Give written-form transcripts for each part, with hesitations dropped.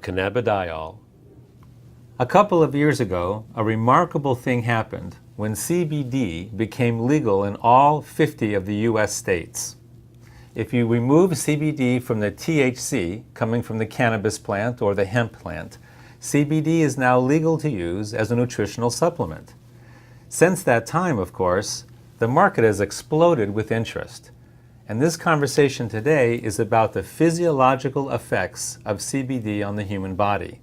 cannabidiol. A couple of years ago, a remarkable thing happened when CBD became legal in all 50 of the US states. If you remove CBD from the THC coming from the cannabis plant or the hemp plant, CBD is now legal to use as a nutritional supplement. Since that time, of course, the market has exploded with interest. And this conversation today is about the physiological effects of CBD on the human body.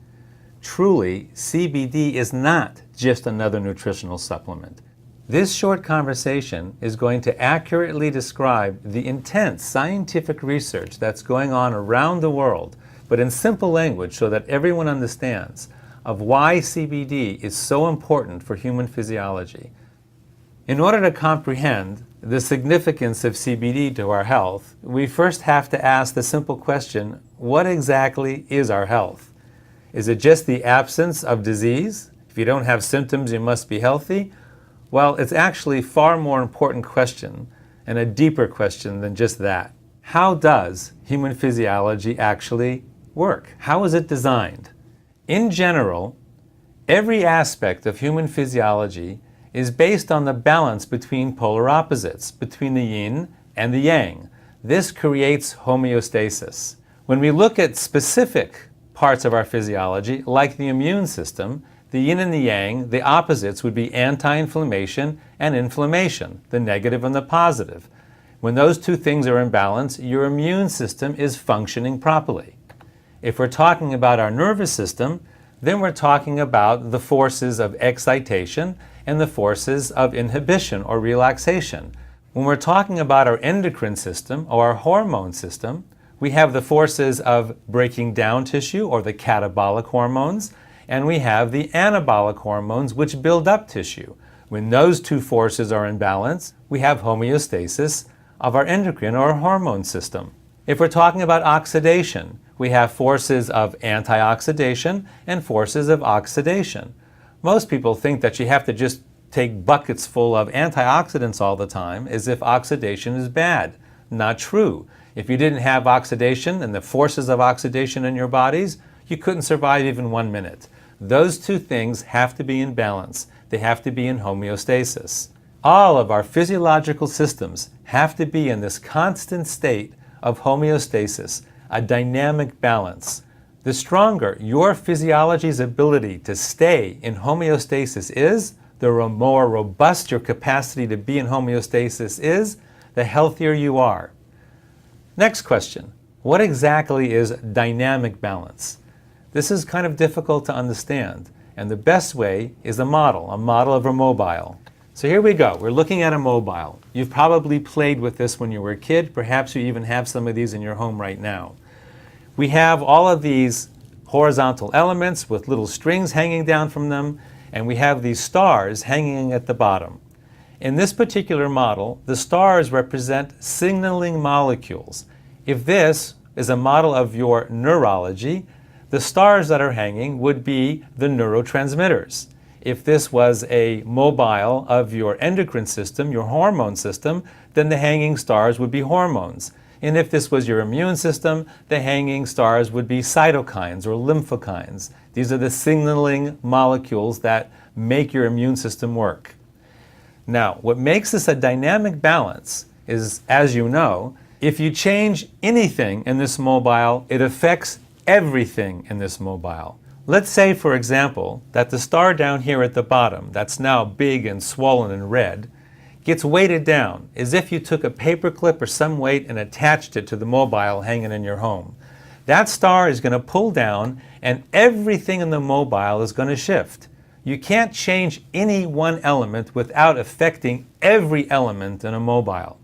Truly, CBD is not just another nutritional supplement. This short conversation is going to accurately describe the intense scientific research that's going on around the world, but in simple language so that everyone understands of why CBD is so important for human physiology. In order to comprehend the significance of CBD to our health, we first have to ask the simple question, what exactly is our health? Is it just the absence of disease? If you don't have symptoms, you must be healthy? Well, it's actually a far more important question and a deeper question than just that. How does human physiology actually work? How is it designed? In general, every aspect of human physiology is based on the balance between polar opposites, between the yin and the yang. This creates homeostasis. When we look at specific parts of our physiology, like the immune system, the yin and the yang, the opposites would be anti-inflammation and inflammation, the negative and the positive. When those two things are in balance, your immune system is functioning properly. If we're talking about our nervous system, then we're talking about the forces of excitation and the forces of inhibition or relaxation. When we're talking about our endocrine system or our hormone system, we have the forces of breaking down tissue or the catabolic hormones, and we have the anabolic hormones which build up tissue. When those two forces are in balance, we have homeostasis of our endocrine or hormone system. If we're talking about oxidation, we have forces of antioxidation and forces of oxidation. Most people think that you have to just take buckets full of antioxidants all the time as if oxidation is bad. Not true. If you didn't have oxidation and the forces of oxidation in your bodies, you couldn't survive even 1 minute. Those two things have to be in balance. They have to be in homeostasis. All of our physiological systems have to be in this constant state of homeostasis, a dynamic balance. The stronger your physiology's ability to stay in homeostasis is, the more robust your capacity to be in homeostasis is, the healthier you are. Next question, what exactly is dynamic balance? This is kind of difficult to understand, and the best way is a model of a mobile. So here we go, we're looking at a mobile. You've probably played with this when you were a kid, perhaps you even have some of these in your home right now. We have all of these horizontal elements with little strings hanging down from them, and we have these stars hanging at the bottom. In this particular model, the stars represent signaling molecules. If this is a model of your neurology, the stars that are hanging would be the neurotransmitters. If this was a mobile of your endocrine system, your hormone system, then the hanging stars would be hormones. And if this was your immune system, the hanging stars would be cytokines or lymphokines. These are the signaling molecules that make your immune system work. Now, what makes this a dynamic balance is, as you know, if you change anything in this mobile, it affects everything in this mobile. Let's say, for example, that the star down here at the bottom, that's now big and swollen and red, gets weighted down as if you took a paper clip or some weight and attached it to the mobile hanging in your home. That star is going to pull down and everything in the mobile is going to shift. You can't change any one element without affecting every element in a mobile.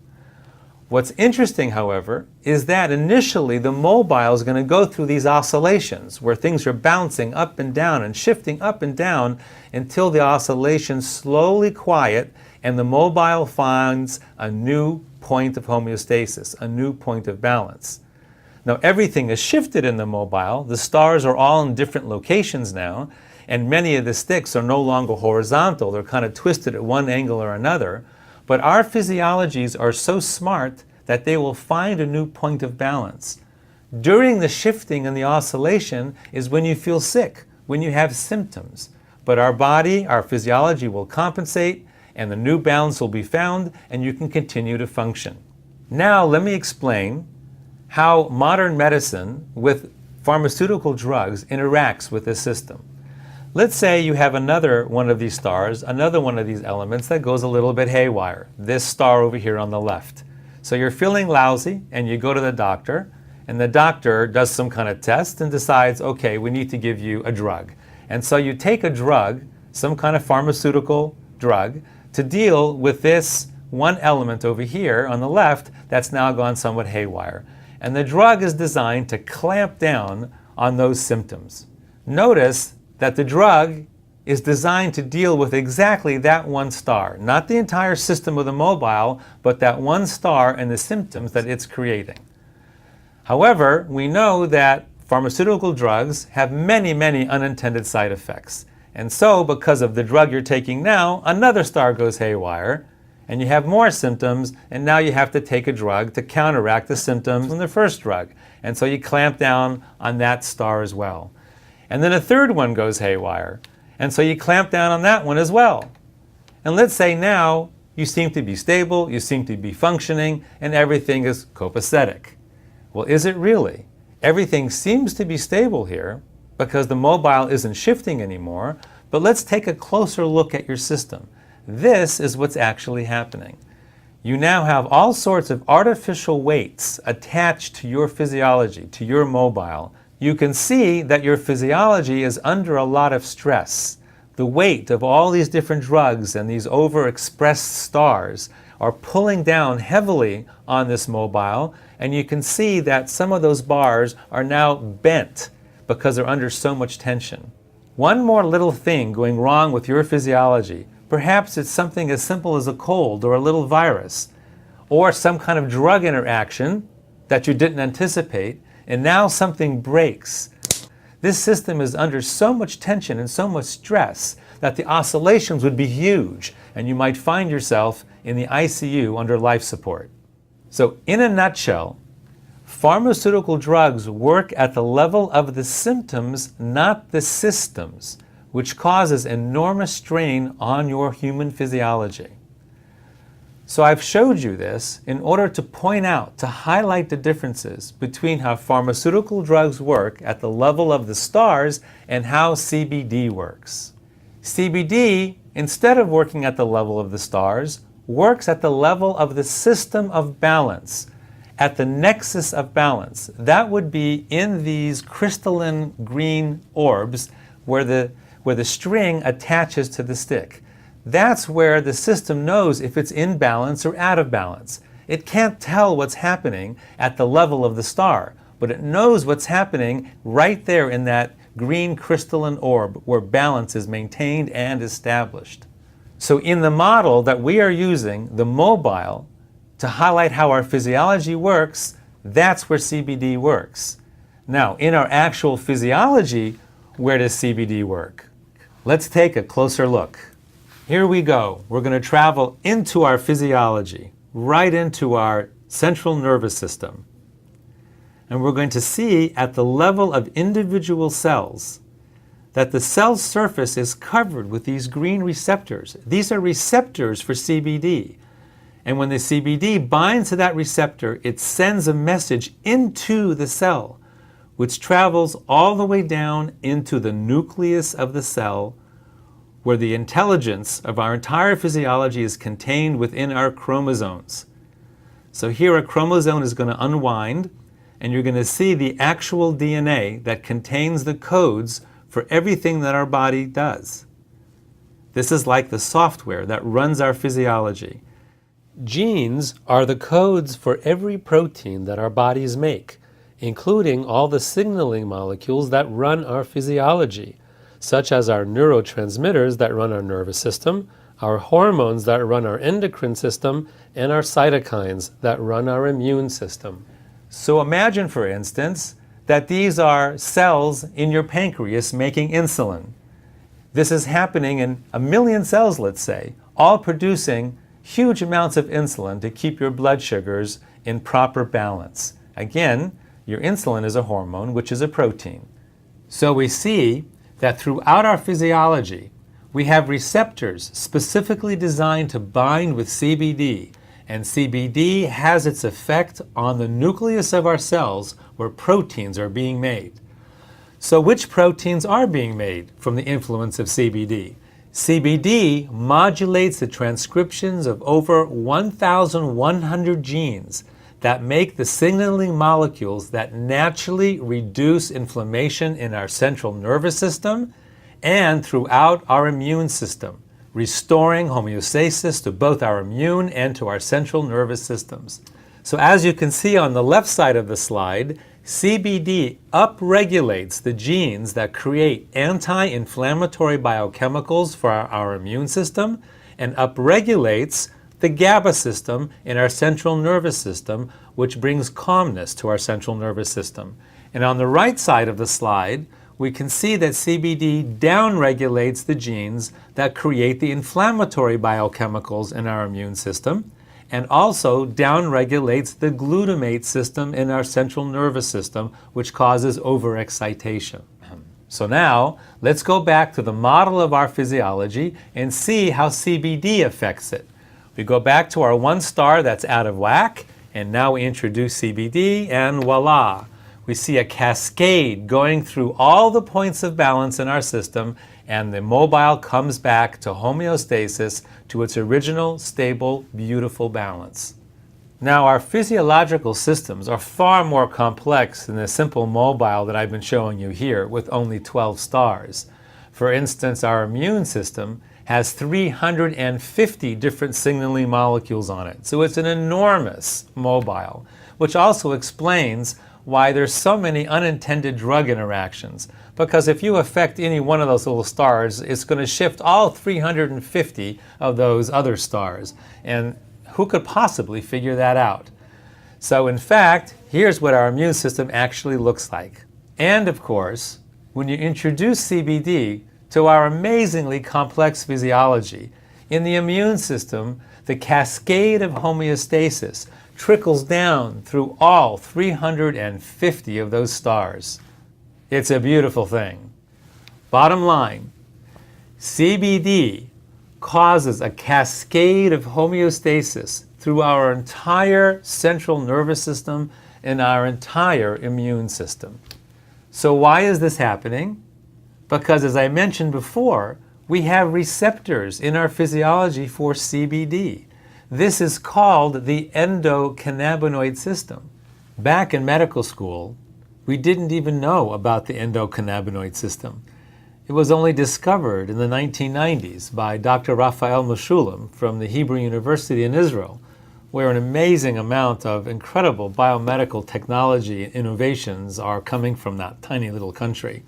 What's interesting, however, is that initially the mobile is going to go through these oscillations where things are bouncing up and down and shifting up and down until the oscillations slowly quiet and the mobile finds a new point of homeostasis, a new point of balance. Now everything is shifted in the mobile. The stars are all in different locations now, and many of the sticks are no longer horizontal. They're kind of twisted at one angle or another. But our physiologies are so smart that they will find a new point of balance. During the shifting and the oscillation is when you feel sick, when you have symptoms. But our body, our physiology will compensate, and the new balance will be found, and you can continue to function. Now let me explain how modern medicine with pharmaceutical drugs interacts with this system. Let's say you have another one of these stars, another one of these elements that goes a little bit haywire. This star over here on the left. So you're feeling lousy and you go to the doctor, and the doctor does some kind of test and decides, okay, we need to give you a drug. And so you take a drug, some kind of pharmaceutical drug, to deal with this one element over here on the left that's now gone somewhat haywire. And the drug is designed to clamp down on those symptoms. Notice that the drug is designed to deal with exactly that one star, not the entire system of the mobile, but that one star and the symptoms that it's creating. However, we know that pharmaceutical drugs have many, many unintended side effects. And so, because of the drug you're taking now, another star goes haywire, and you have more symptoms, and now you have to take a drug to counteract the symptoms from the first drug. And so you clamp down on that star as well. And then a third one goes haywire, and so you clamp down on that one as well. And let's say now you seem to be stable, you seem to be functioning, and everything is copacetic. Well, is it really? Everything seems to be stable here because the mobile isn't shifting anymore, but let's take a closer look at your system. This is what's actually happening. You now have all sorts of artificial weights attached to your physiology, to your mobile. You can see that your physiology is under a lot of stress. The weight of all these different drugs and these overexpressed stars are pulling down heavily on this mobile, and you can see that some of those bars are now bent because they're under so much tension. One more little thing going wrong with your physiology. Perhaps it's something as simple as a cold or a little virus, or some kind of drug interaction that you didn't anticipate, and now something breaks. This system is under so much tension and so much stress that the oscillations would be huge, and you might find yourself in the ICU under life support. So in a nutshell, pharmaceutical drugs work at the level of the symptoms, not the systems, which causes enormous strain on your human physiology. So I've showed you this in order to point out, to highlight the differences between how pharmaceutical drugs work at the level of the stars and how CBD works. CBD, instead of working at the level of the stars, works at the level of the system of balance, at the nexus of balance. That would be in these crystalline green orbs where the string attaches to the stick. That's where the system knows if it's in balance or out of balance. It can't tell what's happening at the level of the star, but it knows what's happening right there in that green crystalline orb where balance is maintained and established. So in the model that we are using, the mobile, to highlight how our physiology works, that's where CBD works. Now, in our actual physiology, where does CBD work? Let's take a closer look. Here we go. We're going to travel into our physiology, right into our central nervous system. And we're going to see at the level of individual cells that the cell surface is covered with these green receptors. These are receptors for CBD. And when the CBD binds to that receptor, it sends a message into the cell, which travels all the way down into the nucleus of the cell, where the intelligence of our entire physiology is contained within our chromosomes. So here a chromosome is going to unwind, and you're going to see the actual DNA that contains the codes for everything that our body does. This is like the software that runs our physiology. Genes are the codes for every protein that our bodies make, including all the signaling molecules that run our physiology, such as our neurotransmitters that run our nervous system, our hormones that run our endocrine system, and our cytokines that run our immune system. So imagine, for instance, that these are cells in your pancreas making insulin. This is happening in 1 million cells, let's say, all producing huge amounts of insulin to keep your blood sugars in proper balance. Again, Your insulin is a hormone, which is a protein. So we see that throughout our physiology, we have receptors specifically designed to bind with CBD, and CBD has its effect on the nucleus of our cells where proteins are being made. So which proteins are being made from the influence of CBD? CBD modulates the transcriptions of over 1,100 genes that make the signaling molecules that naturally reduce inflammation in our central nervous system and throughout our immune system, restoring homeostasis to both our immune and to our central nervous systems. So as you can see on the left side of the slide, CBD upregulates the genes that create anti-inflammatory biochemicals for our immune system and upregulates the GABA system in our central nervous system, which brings calmness to our central nervous system. And on the right side of the slide, we can see that CBD downregulates the genes that create the inflammatory biochemicals in our immune system, and also downregulates the glutamate system in our central nervous system, which causes overexcitation. So now, let's go back to the model of our physiology and see how CBD affects it. We go back to our one star that's out of whack, and now we introduce CBD, and voila! We see a cascade going through all the points of balance in our system, and the mobile comes back to homeostasis, to its original, stable, beautiful balance. Now, our physiological systems are far more complex than the simple mobile that I've been showing you here with only 12 stars. For instance, our immune system has 350 different signaling molecules on it, so it's an enormous mobile, which also explains why there's so many unintended drug interactions. Because if you affect any one of those little stars, it's going to shift all 350 of those other stars. And who could possibly figure that out? So in fact, here's what our immune system actually looks like. And of course, when you introduce CBD to our amazingly complex physiology, in the immune system, the cascade of homeostasis trickles down through all 350 of those stars. It's a beautiful thing. Bottom line, CBD causes a cascade of homeostasis through our entire central nervous system and our entire immune system. So why is this happening? Because as I mentioned before, we have receptors in our physiology for CBD. This is called the endocannabinoid system. Back in medical school, we didn't even know about the endocannabinoid system. It was only discovered in the 1990s by Dr. Raphael Mechoulam from the Hebrew University in Israel, where an amazing amount of incredible biomedical technology and innovations are coming from that tiny little country.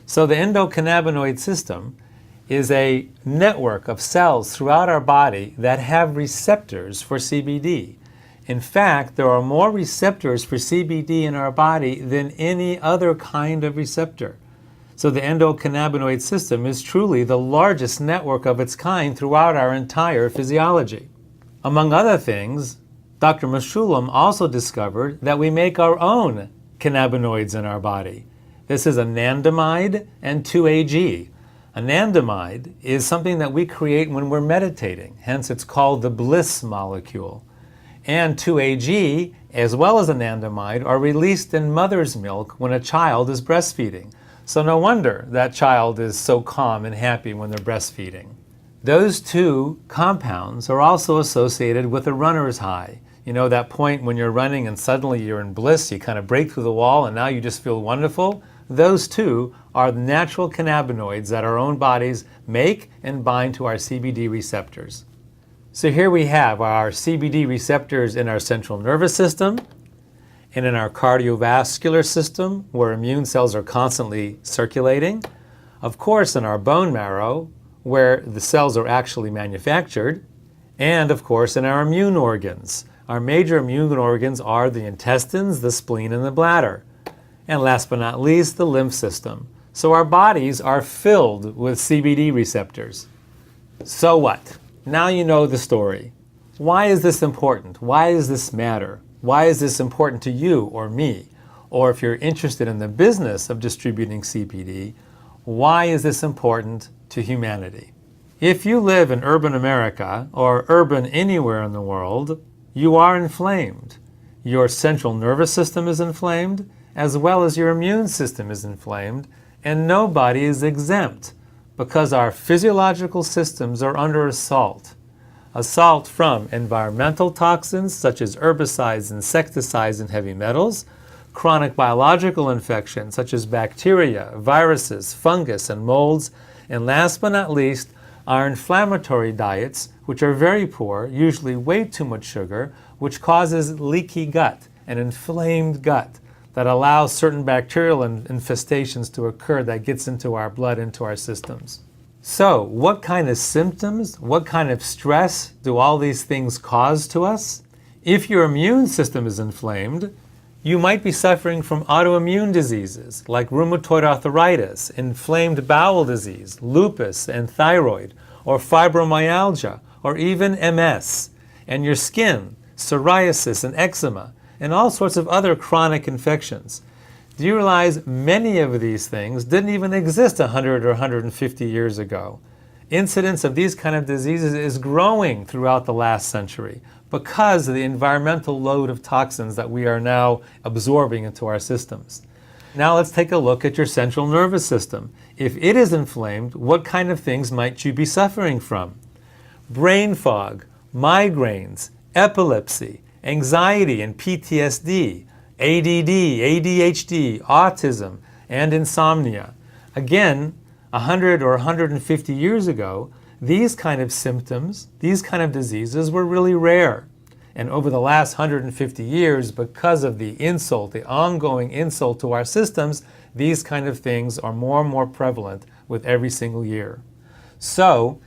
So the endocannabinoid system is a network of cells throughout our body that have receptors for CBD. In fact, there are more receptors for CBD in our body than any other kind of receptor. So the endocannabinoid system is truly the largest network of its kind throughout our entire physiology. Among other things, Dr. Mechoulam also discovered that we make our own cannabinoids in our body. This is anandamide and 2-AG. Anandamide is something that we create when we're meditating, hence it's called the bliss molecule. And 2-AG, as well as anandamide, are released in mother's milk when a child is breastfeeding. So no wonder that child is so calm and happy when they're breastfeeding. Those two compounds are also associated with a runner's high. You know that point when you're running and suddenly you're in bliss, you kind of break through the wall and now you just feel wonderful? Those two are the natural cannabinoids that our own bodies make and bind to our CBD receptors. So here we have our CBD receptors in our central nervous system and in our cardiovascular system, where immune cells are constantly circulating. Of course, in our bone marrow, where the cells are actually manufactured. And of course, in our immune organs. Our major immune organs are the intestines, the spleen, and the bladder. And last but not least, the lymph system. So our bodies are filled with CBD receptors. So what? Now you know the story. Why is this important? Why does this matter? Why is this important to you or me? or if you're interested in the business of distributing CBD, why is this important to humanity? If you live in urban America or urban anywhere in the world, you are inflamed. Your central nervous system is inflamed, as well as your immune system is inflamed, and nobody is exempt because our physiological systems are under assault. Assault from environmental toxins such as herbicides, insecticides, and heavy metals, chronic biological infections such as bacteria, viruses, fungus, and molds, and last but not least, our inflammatory diets, which are very poor, usually way too much sugar, which causes leaky gut, an inflamed gut that allows certain bacterial infestations to occur that gets into our blood, into our systems. So, what kind of symptoms, what kind of stress do all these things cause to us? If your immune system is inflamed, you might be suffering from autoimmune diseases like rheumatoid arthritis, inflamed bowel disease, lupus and thyroid, or fibromyalgia, or even MS, and your skin, psoriasis and eczema, and all sorts of other chronic infections. Do you realize many of these things didn't even exist 100 or 150 years ago? Incidence of these kind of diseases is growing throughout the last century because of the environmental load of toxins that we are now absorbing into our systems. Now let's take a look at your central nervous system. If it is inflamed, what kind of things might you be suffering from? Brain fog, migraines, epilepsy, anxiety and PTSD, ADD, ADHD, autism, and insomnia. Again, 100 or 150 years ago, these kind of symptoms, these kind of diseases were really rare. And over the last 150 years, because of the insult, the ongoing insult to our systems, these kind of things are more and more prevalent with every single year. So,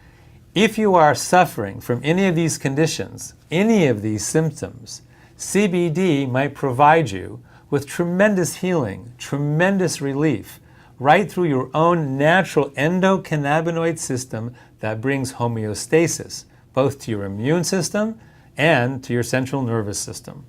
if you are suffering from any of these conditions, any of these symptoms, CBD might provide you with tremendous healing, tremendous relief, right through your own natural endocannabinoid system that brings homeostasis, both to your immune system and to your central nervous system.